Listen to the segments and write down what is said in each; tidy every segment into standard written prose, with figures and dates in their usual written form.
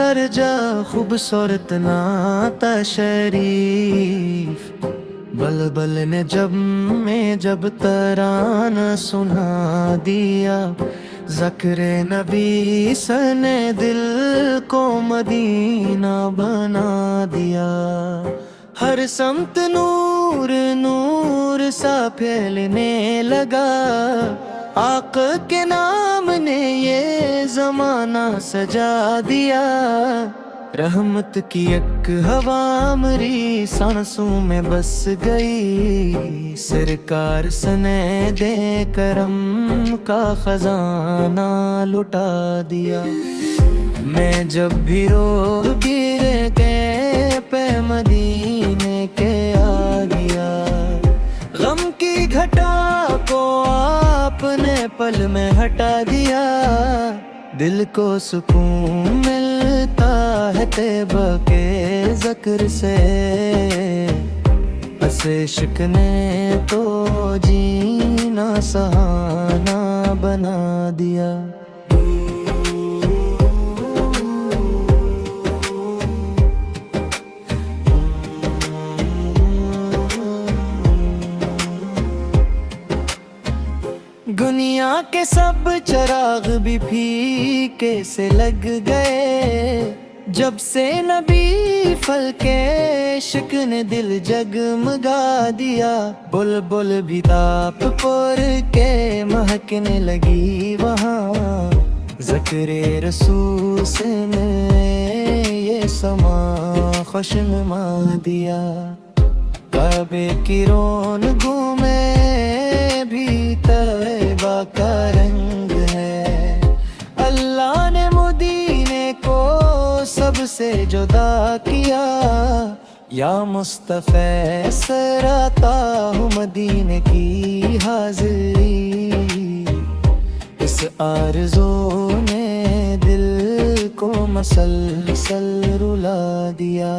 سرجا خوبصورت ناتا شریف، بلبل نے جب ترانہ سنا دیا، ذکر نبی سر نے دل کو مدینہ بنا دیا۔ ہر سمت نور نور سا پھیلنے لگا، آقا کے نام نے یہ زمانہ سجا دیا۔ رحمت کی ایک ہوا میری سانسوں میں بس گئی، سرکار سنے دے کرم کا خزانہ لٹا دیا۔ میں جب بھی روح گر گئے پہ مدینے کے آ گیا، غم کی گھٹا کو آپ نے پل میں ہٹا دیا۔ دل کو سکون ملتا ہے طیبہ کے ذکر سے، بس عشق نے تو جینا سہانا بنا دیا۔ دنیا کے سب چراغ بھی پھیکے سے لگ گئے، جب سے نبی پھل کے عشق نے دل جگمگا دیا۔ بلبل بھی تاپ پر کے مہکنے لگی وہاں، ذکر رسول سے نے یہ سما خوشنما دیا۔ کعبے کی رونقوں میں بھی طیبہ کا رنگ ہے، اللہ نے مدینے کو سب سے جدا کیا۔ یا مصطفی سراتا ہوں مدینے کی حاضری، اس آرزو نے دل کو مسلسل رلا دیا۔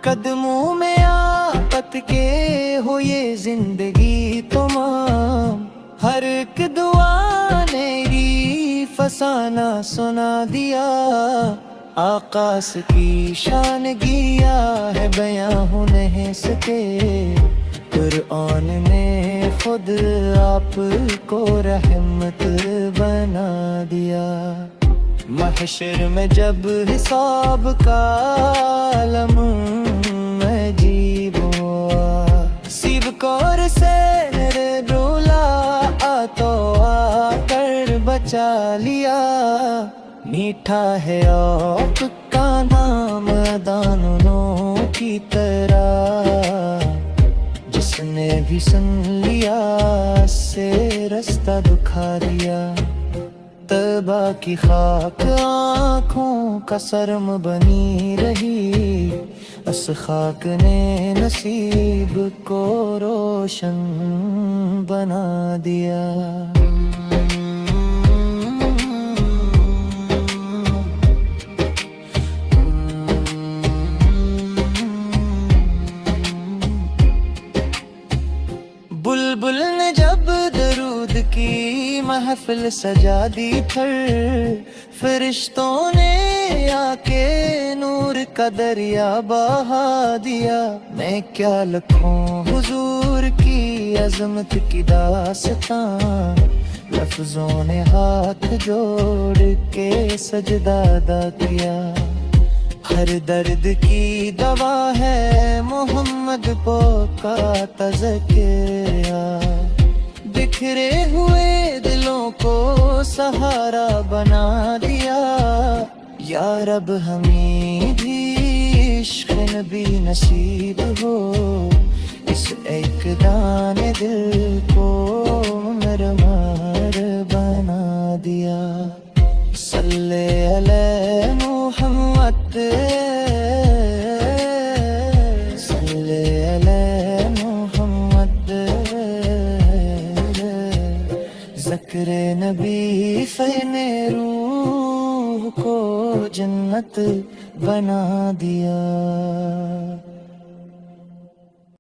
قدموں میں آقت کے ہو یہ زندگی تمام، ہر ایک دعا نے فسانہ سنا دیا۔ آقاس کی شان گیا ہے بیاں ہو نہیں سکے، قرآن نے خود آپ کو رحمت بنا دیا۔ محشر میں جب حساب کا عالم عجیب ہوا، سیب کور سے میرے ڈولا تو آ کر بچا لیا۔ میٹھا ہے آپ کا نام دانوں کی طرح، جس نے بھی سن لیا سے رستہ دکھا دیا۔ طیبہ کی خاک آنکھوں کا سرم بنی رہی، اس خاک نے نصیب کو روشن بنا دیا۔ بلبل نے جب درود کی محفل سجا دی پھر، فرشتوں نے آ کے نور کا دریا بہا دیا۔ میں کیا لکھوں حضور کی عظمت کی داستان، لفظوں نے ہاتھ جوڑ کے سجدہ ادا کیا۔ ہر درد کی دوا ہے محمد پو کا تذکرہ، بکھرے ہوئے دلوں کو سہارا بنا دیا۔ یا رب ہمیں بھی عشق نبی نصیب ہو، اس ایک دانے دل کو مرمر بنا دیا۔ صلی علی محمد، صلی علی محمد، ذکر نبی فین روح کو جنت بنا دیا.